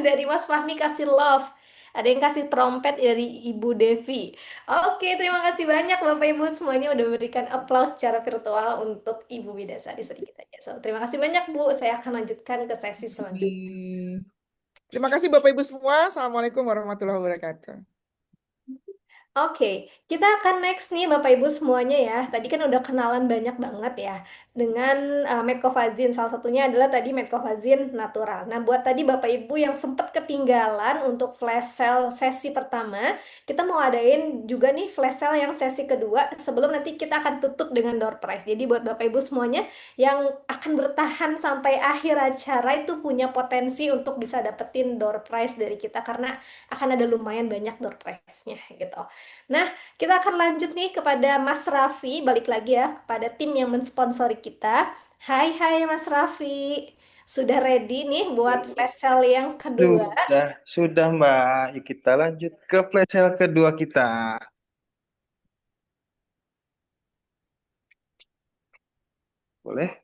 Speaker 2: Dari Mas Fahmi kasih love. Ada yang kasih trompet dari Ibu Devi. Oke, terima kasih banyak Bapak Ibu semuanya udah memberikan applause secara virtual untuk Ibu Widasari sedikit aja. So, terima kasih banyak Bu. Saya akan lanjutkan ke sesi selanjutnya.
Speaker 1: Terima kasih Bapak Ibu semua. Assalamualaikum warahmatullahi wabarakatuh.
Speaker 2: Oke, kita akan next nih Bapak Ibu semuanya ya. Tadi kan udah kenalan banyak banget ya. dengan Medcovazin. Salah satunya adalah tadi Medcovazin natural. Nah, buat tadi Bapak Ibu yang sempat ketinggalan untuk flash sale sesi pertama, kita mau adain juga nih flash sale yang sesi kedua sebelum nanti kita akan tutup dengan door prize. Jadi buat Bapak Ibu semuanya yang akan bertahan sampai akhir acara itu punya potensi untuk bisa dapetin door prize dari kita karena akan ada lumayan banyak door prize-nya gitu. Nah, kita akan lanjut nih kepada Mas Raffi, balik lagi ya kepada tim yang mensponsori kita. Hai hai Mas Raffi, sudah ready nih buat flash sale yang kedua?
Speaker 6: Sudah Mbak. Yuk kita lanjut ke flash sale kedua kita. Boleh?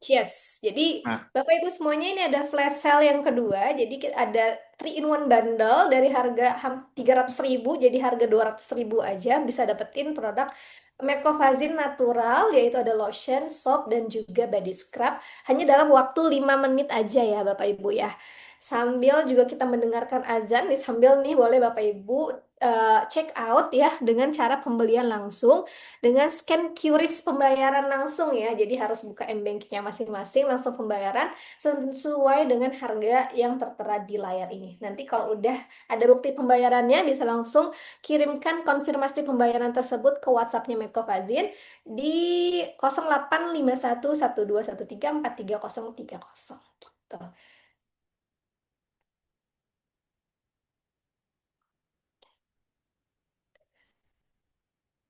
Speaker 2: Yes, jadi
Speaker 6: Nah,
Speaker 2: Bapak Ibu semuanya ini ada flash sale yang kedua. Jadi ada 3-in-1 bundle dari harga 300.000 jadi harga 200.000 aja bisa dapetin produk Medcovazin natural yaitu ada lotion, soap dan juga body scrub hanya dalam waktu 5 menit aja ya Bapak Ibu ya. Sambil juga kita mendengarkan azan nih sambil nih boleh Bapak Ibu check out ya dengan cara pembelian langsung dengan scan QRIS pembayaran langsung ya. Jadi harus buka m-bankingnya masing-masing langsung pembayaran sesuai dengan harga yang tertera di layar ini. Nanti kalau udah ada bukti pembayarannya bisa langsung kirimkan konfirmasi pembayaran tersebut ke WhatsApp-nya Medcovazin di 085112134330 gitu.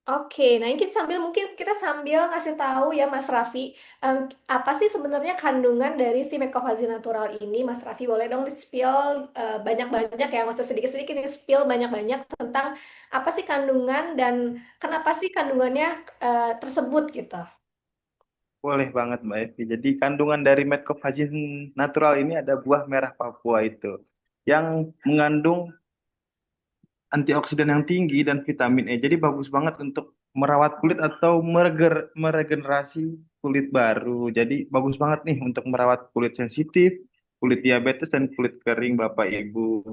Speaker 2: Oke, nah ini kita sambil mungkin kita sambil kasih tahu ya Mas Raffi, em, apa sih sebenarnya kandungan dari si Mecovazin natural ini? Mas Raffi boleh dong di-spill banyak-banyak ya, maksudnya sedikit-sedikit di-spill banyak-banyak tentang apa sih kandungan dan kenapa sih kandungannya tersebut gitu.
Speaker 6: boleh banget Mbak Evi. Jadi kandungan dari Medcovagin natural ini ada buah merah Papua itu yang mengandung antioksidan yang tinggi dan vitamin E. Jadi bagus banget untuk merawat kulit atau meregenerasi kulit baru. Jadi bagus banget nih untuk merawat kulit sensitif, kulit diabetes dan kulit kering Bapak Ibu.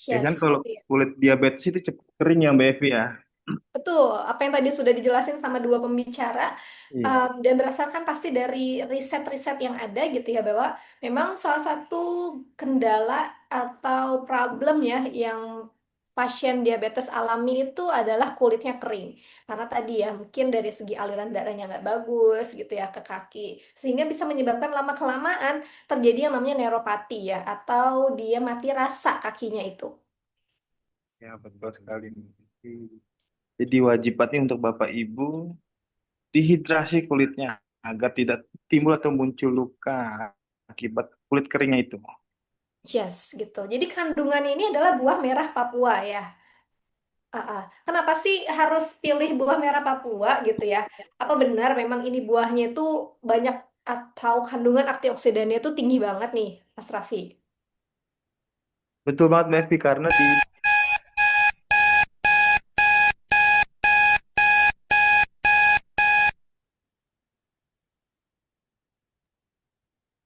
Speaker 6: Ya kan
Speaker 2: Yes.
Speaker 6: kalau kulit diabetes itu cepat kering ya Mbak Evi ya.
Speaker 2: Betul, apa yang tadi sudah dijelasin sama dua pembicara,
Speaker 6: Iya.
Speaker 2: dan berdasarkan pasti dari riset-riset yang ada gitu ya, bahwa memang salah satu kendala atau problem ya yang pasien diabetes alami itu adalah kulitnya kering. Karena tadi ya, mungkin dari segi aliran darahnya nggak bagus gitu ya ke kaki. Sehingga bisa menyebabkan lama-kelamaan terjadi yang namanya neuropati ya, atau dia mati rasa kakinya itu.
Speaker 6: Ya, betul sekali. Jadi wajib banget nih untuk Bapak Ibu dehidrasi kulitnya agar tidak timbul atau muncul luka akibat kulit keringnya itu.
Speaker 2: Yes, gitu. Jadi kandungan ini adalah buah merah Papua ya. Kenapa sih harus pilih buah merah Papua gitu ya? Apa benar memang ini buahnya itu banyak atau kandungan antioksidannya itu tinggi banget nih, Mas Raffi?
Speaker 6: Betul banget Mbak Evi, karena di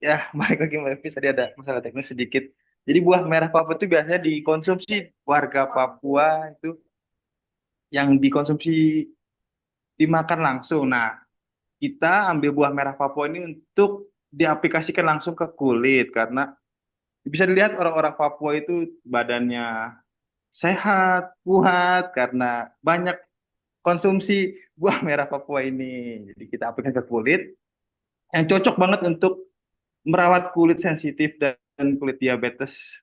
Speaker 6: ya balik lagi Mbak Evi, tadi ada masalah teknis sedikit. Jadi buah merah Papua itu biasanya dikonsumsi warga Papua itu yang dikonsumsi dimakan langsung. Nah, kita ambil buah merah Papua ini untuk diaplikasikan langsung ke kulit karena bisa dilihat orang-orang Papua itu badannya sehat, kuat karena banyak konsumsi buah merah Papua ini. Jadi kita aplikasikan ke kulit yang cocok banget untuk merawat kulit sensitif dan kulit diabetes